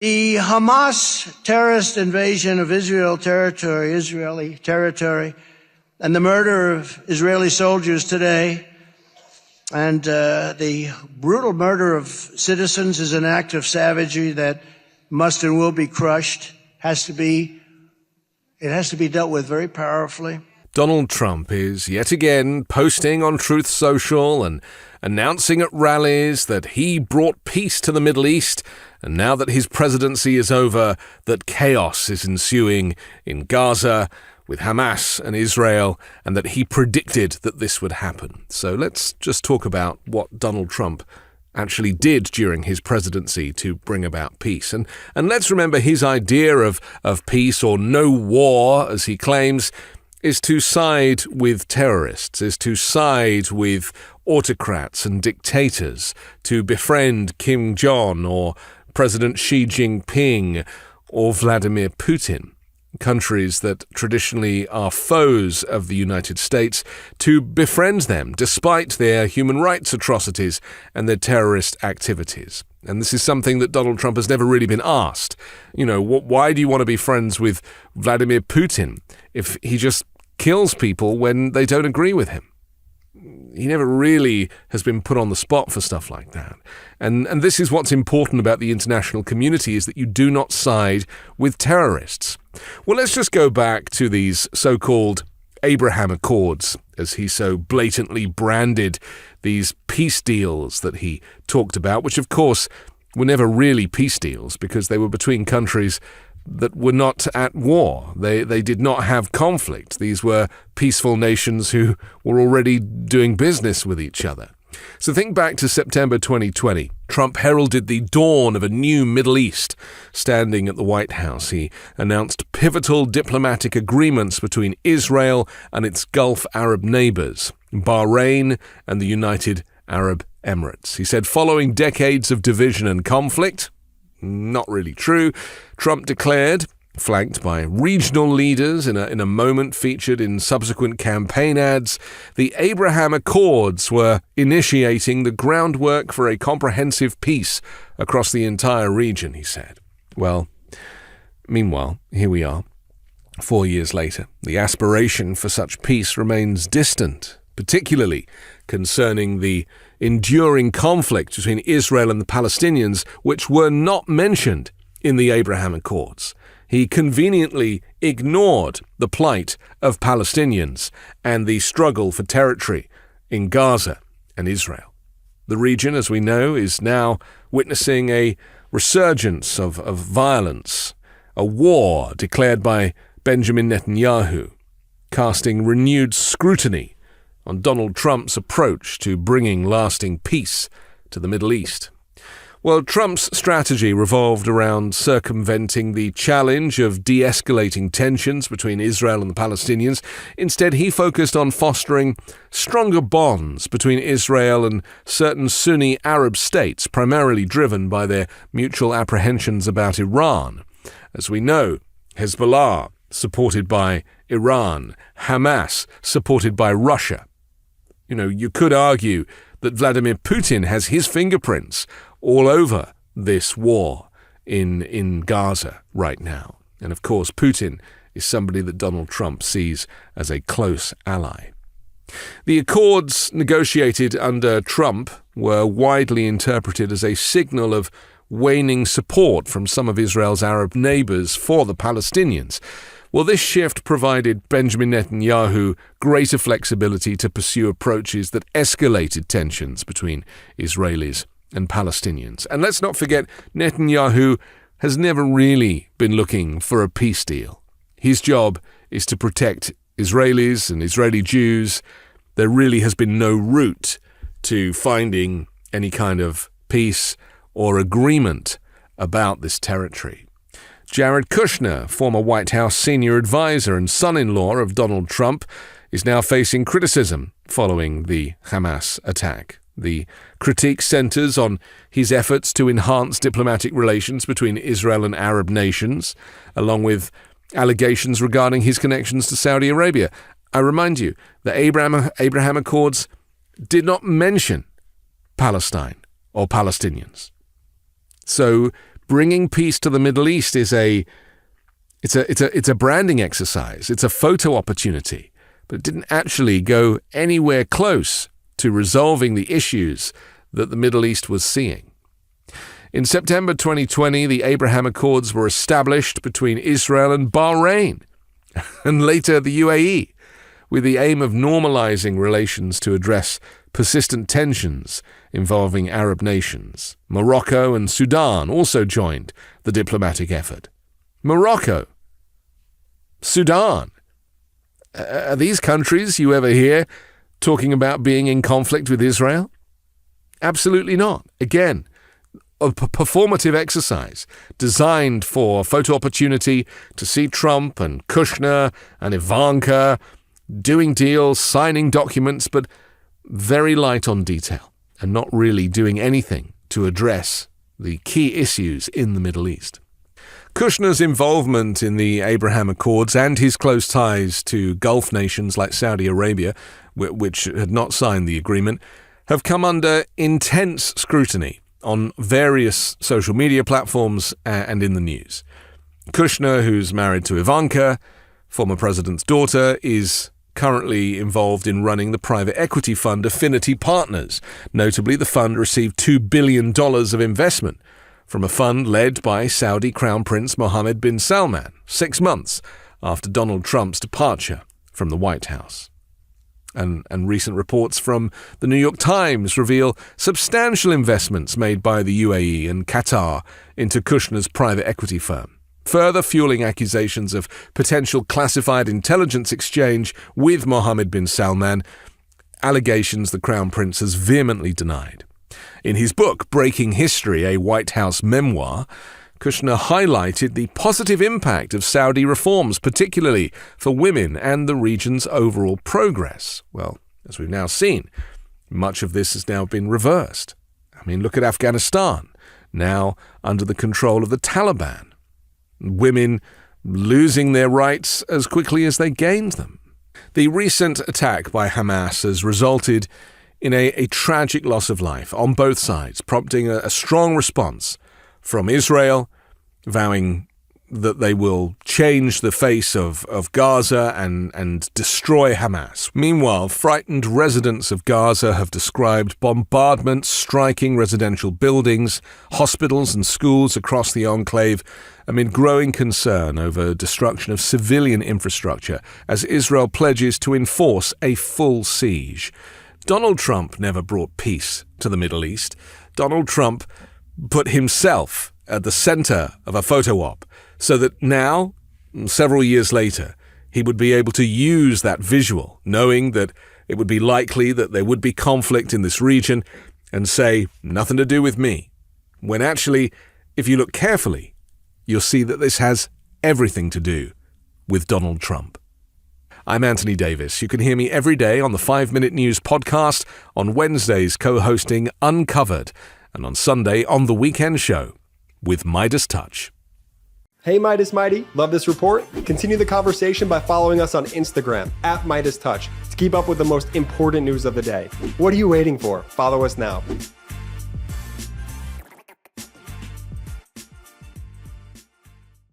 The Hamas terrorist invasion of Israeli territory, and the murder of Israeli soldiers today, and the brutal murder of citizens is an act of savagery that must and will be crushed. It has to be dealt with very powerfully. Donald Trump is yet again posting on Truth Social and announcing at rallies that he brought peace to the Middle East, and now that his presidency is over, that chaos is ensuing in Gaza with Hamas and Israel, and that he predicted that this would happen. So let's just talk about what Donald Trump actually did during his presidency to bring about peace. And let's remember his idea of peace, or no war, as he claims, is to side with terrorists, is to side with autocrats and dictators, to befriend Kim Jong or President Xi Jinping or Vladimir Putin, countries that traditionally are foes of the United States, to befriend them despite their human rights atrocities and their terrorist activities. And this is something that Donald Trump has never really been asked. Why do you want to be friends with Vladimir Putin if he just kills people when they don't agree with him? He never really has been put on the spot for stuff like that. And this is what's important about the international community, is that you do not side with terrorists. Well, let's just go back to these so-called Abraham Accords, as he so blatantly branded these peace deals that he talked about, which of course were never really peace deals because they were between countries that were not at war. They did not have conflict. These were peaceful nations who were already doing business with each other. So think back to September 2020. Trump heralded the dawn of a new Middle East. Standing at the White House, he announced pivotal diplomatic agreements between Israel and its Gulf Arab neighbors, Bahrain and the United Arab Emirates. He said, following decades of division and conflict, not really true, Trump declared, flanked by regional leaders in a moment featured in subsequent campaign ads, the Abraham Accords were initiating the groundwork for a comprehensive peace across the entire region, he said. Well, meanwhile, here we are, 4 years later. The aspiration for such peace remains distant, particularly concerning the enduring conflict between Israel and the Palestinians, which were not mentioned in the Abraham Accords. He conveniently ignored the plight of Palestinians and the struggle for territory in Gaza and Israel. The region, as we know, is now witnessing a resurgence of violence, a war declared by Benjamin Netanyahu, casting renewed scrutiny on Donald Trump's approach to bringing lasting peace to the Middle East. Well, Trump's strategy revolved around circumventing the challenge of de-escalating tensions between Israel and the Palestinians. Instead, he focused on fostering stronger bonds between Israel and certain Sunni Arab states, primarily driven by their mutual apprehensions about Iran. As we know, Hezbollah, supported by Iran, Hamas, supported by Russia. You could argue that Vladimir Putin has his fingerprints all over this war in Gaza right now. And of course, Putin is somebody that Donald Trump sees as a close ally. The accords negotiated under Trump were widely interpreted as a signal of waning support from some of Israel's Arab neighbors for the Palestinians. Well, this shift provided Benjamin Netanyahu greater flexibility to pursue approaches that escalated tensions between Israelis and Palestinians. And let's not forget, Netanyahu has never really been looking for a peace deal. His job is to protect Israelis and Israeli Jews. There really has been no route to finding any kind of peace or agreement about this territory. Jared Kushner, former White House senior advisor and son-in-law of Donald Trump, is now facing criticism following the Hamas attack. The critique centers on his efforts to enhance diplomatic relations between Israel and Arab nations, along with allegations regarding his connections to Saudi Arabia. I remind you, the Abraham Accords did not mention Palestine or Palestinians. So bringing peace to the Middle East is a branding exercise. It's a photo opportunity, but it didn't actually go anywhere close to resolving the issues that the Middle East was seeing. In September 2020, the Abraham Accords were established between Israel and Bahrain, and later the UAE, with the aim of normalizing relations to address persistent tensions involving Arab nations. Morocco and Sudan also joined the diplomatic effort. Morocco, Sudan. Are these countries you ever hear talking about being in conflict with Israel? Absolutely not. Again, a performative exercise designed for photo opportunity to see Trump and Kushner and Ivanka doing deals, signing documents, but very light on detail and not really doing anything to address the key issues in the Middle East. Kushner's involvement in the Abraham Accords and his close ties to Gulf nations like Saudi Arabia, which had not signed the agreement, have come under intense scrutiny on various social media platforms and in the news. Kushner, who's married to Ivanka, former president's daughter, is currently involved in running the private equity fund Affinity Partners. Notably, the fund received $2 billion of investment from a fund led by Saudi Crown Prince Mohammed bin Salman 6 months after Donald Trump's departure from the White House. And recent reports from the New York Times reveal substantial investments made by the UAE and Qatar into Kushner's private equity firm, further fueling accusations of potential classified intelligence exchange with Mohammed bin Salman, allegations the Crown Prince has vehemently denied. In his book, Breaking History, a White House memoir, Kushner highlighted the positive impact of Saudi reforms, particularly for women and the region's overall progress. Well, as we've now seen, much of this has now been reversed. I mean, look at Afghanistan, now under the control of the Taliban. Women losing their rights as quickly as they gained them. The recent attack by Hamas has resulted in a tragic loss of life on both sides, prompting a strong response from Israel, vowing that they will change the face of Gaza and destroy Hamas. Meanwhile, frightened residents of Gaza have described bombardments striking residential buildings, hospitals and schools across the enclave amid growing concern over destruction of civilian infrastructure as Israel pledges to enforce a full siege. Donald Trump never brought peace to the Middle East. Donald Trump put himself at the center of a photo op so that now, several years later, he would be able to use that visual, knowing that it would be likely that there would be conflict in this region, and say, nothing to do with me. When actually, if you look carefully, you'll see that this has everything to do with Donald Trump. I'm Anthony Davis. You can hear me every day on the 5 Minute News podcast, on Wednesdays co-hosting Uncovered, and on Sunday on The Weekend Show with MeidasTouch. Hey Meidas Mighty, love this report? Continue the conversation by following us on Instagram @MeidasTouch to keep up with the most important news of the day. What are you waiting for? Follow us now.